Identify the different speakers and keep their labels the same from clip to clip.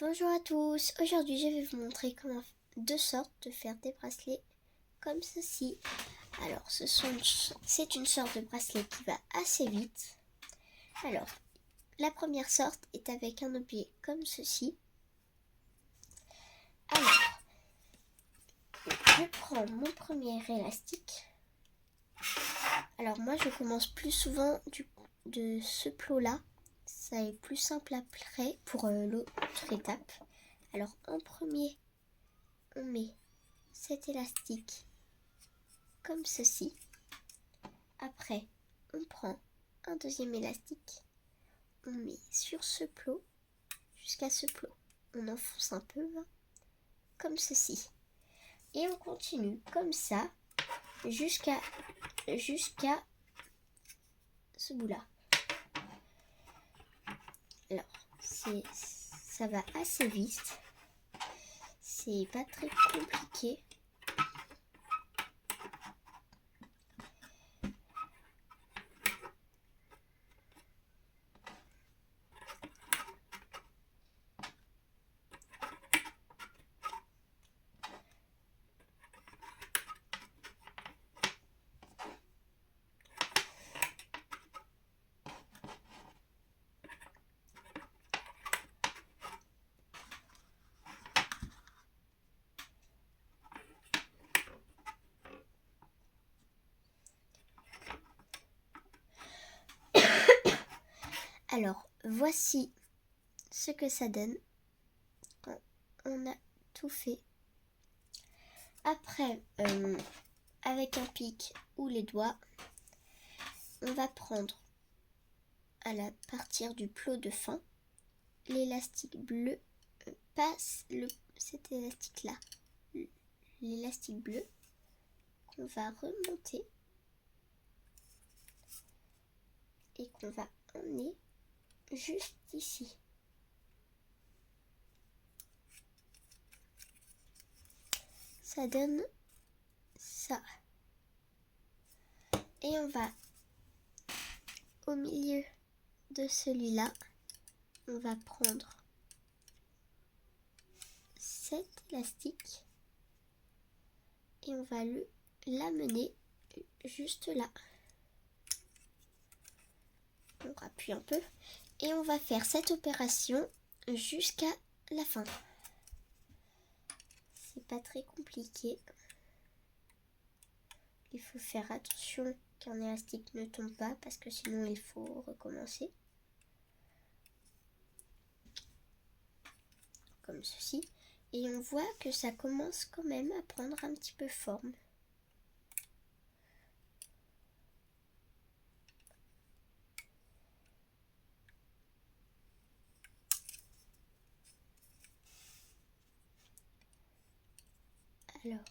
Speaker 1: Bonjour à tous, aujourd'hui je vais vous montrer comment deux sortes de faire des bracelets comme ceci. Alors c'est une sorte de bracelet qui va assez vite. Alors la première sorte est avec un objet comme ceci. Alors je prends mon premier élastique. Alors moi je commence plus souvent de ce plot là. Ça est plus simple après pour l'autre étape. Alors en premier, on met cet élastique comme ceci. Après, on prend un deuxième élastique. On met sur ce plot jusqu'à ce plot. On enfonce un peu, hein, comme ceci. Et on continue comme ça jusqu'à ce bout-là. Alors, ça va assez vite. C'est pas très compliqué. Alors, voici ce que ça donne quand on a tout fait. Après, avec un pic ou les doigts, on va prendre à partir du plot de fin, l'élastique bleu passe cet élastique-là, l'élastique bleu qu'on va remonter et qu'on va emmener juste ici. Ça donne ça. Et on va au milieu de celui-là, on va prendre cet élastique et on va l'amener juste là. On rappuie un peu et on va faire cette opération jusqu'à la fin. C'est pas très compliqué. Il faut faire attention qu'un élastique ne tombe pas parce que sinon il faut recommencer. Comme ceci. Et on voit que ça commence quand même à prendre un petit peu forme. Alors,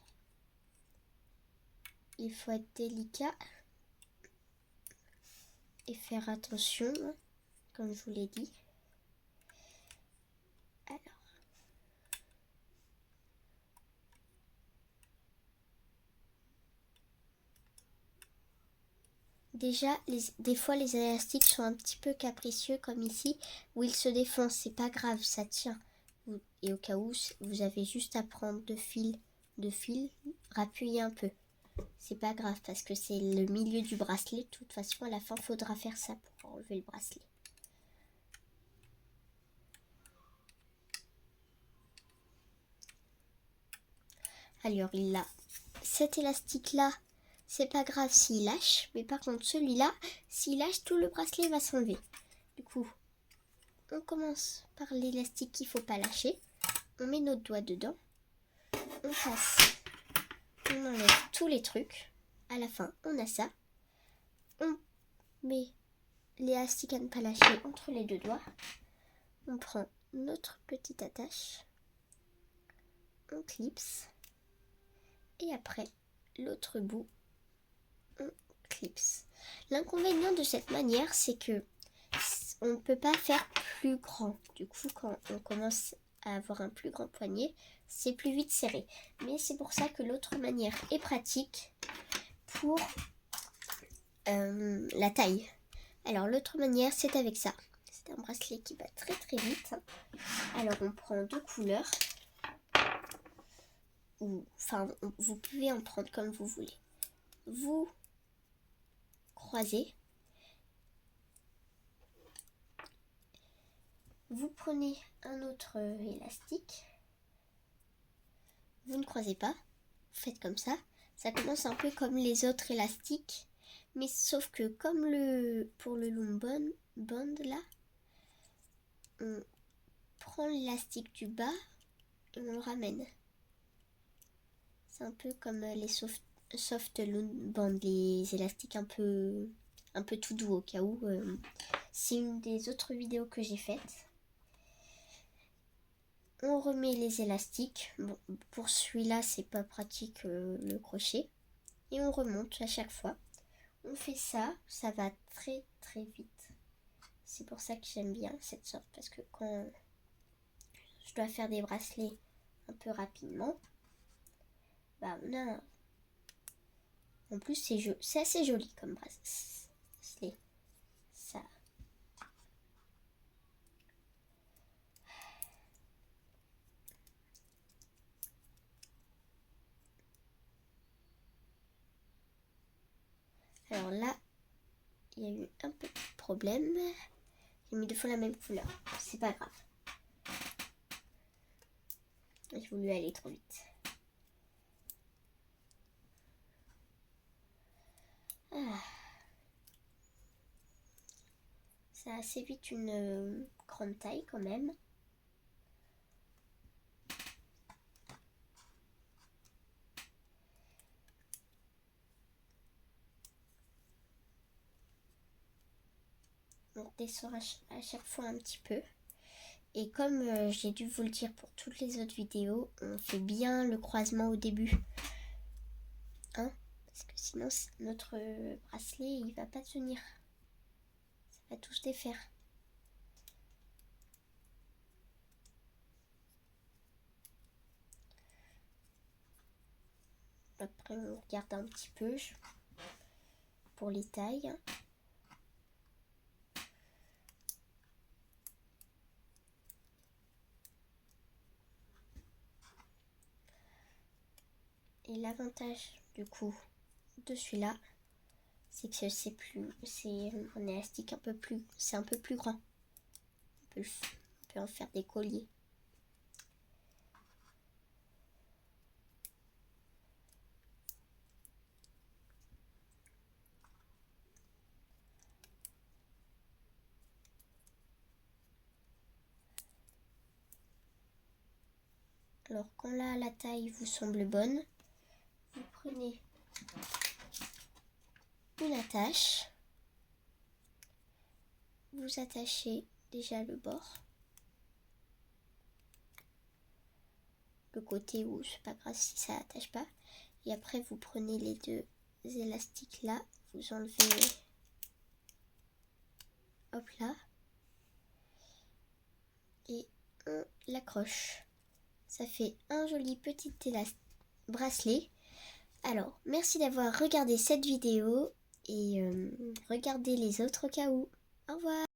Speaker 1: il faut être délicat et faire attention, comme je vous l'ai dit. Alors, déjà, des fois les élastiques sont un petit peu capricieux comme ici, où ils se défoncent, c'est pas grave, ça tient. Et au cas où, vous avez juste à prendre deux fils, rappuyer un peu. C'est pas grave parce que c'est le milieu du bracelet. De toute façon, à la fin, il faudra faire ça pour enlever le bracelet. Alors, il a cet élastique-là. C'est pas grave s'il lâche. Mais par contre, celui-là, s'il lâche, tout le bracelet va s'enlever. Du coup, on commence par l'élastique qu'il ne faut pas lâcher. On met notre doigt dedans. On passe. On enlève tous les trucs. À la fin, on a ça. On met l'élastique à ne pas lâcher entre les deux doigts. On prend notre petite attache. On clipse. Et après, l'autre bout, on clipse. L'inconvénient de cette manière, c'est que on ne peut pas faire plus grand. Du coup, quand on commence à avoir un plus grand poignet, c'est plus vite serré. Mais c'est pour ça que l'autre manière est pratique pour la taille. Alors, l'autre manière, c'est avec ça. C'est C'est un bracelet qui va très très vite. Alors on prend 2 couleurs. Enfin, vous pouvez en prendre comme vous voulez. Vous croisez. Vous prenez un autre élastique. Vous ne croisez pas. Vous faites comme ça. Ça commence un peu comme les autres élastiques. Mais sauf que comme pour le long band là, on prend l'élastique du bas et on le ramène. C'est un peu comme les soft long band, les élastiques un peu tout doux au cas où. C'est une des autres vidéos que j'ai faites. On remet les élastiques. Bon, pour celui-là, c'est pas pratique le crochet. Et on remonte à chaque fois. On fait ça, ça va très très vite. C'est pour ça que j'aime bien cette sorte, parce que quand je dois faire des bracelets un peu rapidement, bah on a... En plus, c'est assez joli comme bracelet. Ça. Alors là, il y a eu un peu de problème. J'ai mis 2 fois la même couleur. C'est pas grave. J'ai voulu aller trop vite. Ah. Ça a assez vite une grande taille quand même. On descend à chaque fois un petit peu. Et comme j'ai dû vous le dire pour toutes les autres vidéos, on fait bien le croisement au début. Hein? Parce que sinon notre bracelet il va pas tenir. Ça va tout se défaire. Après on regarde un petit peu pour les tailles. Et l'avantage du coup de celui-là, c'est que c'est un élastique c'est un peu plus grand. On peut en faire des colliers. Alors quand là la taille vous semble bonne, vous prenez une attache, vous attachez déjà le bord, le côté où c'est pas grave si ça n'attache pas, et après vous prenez les 2 élastiques là, vous enlevez, hop là, et on l'accroche. Ça fait un joli petit bracelet. Alors, merci d'avoir regardé cette vidéo et regardez les autres au cas où. Au revoir.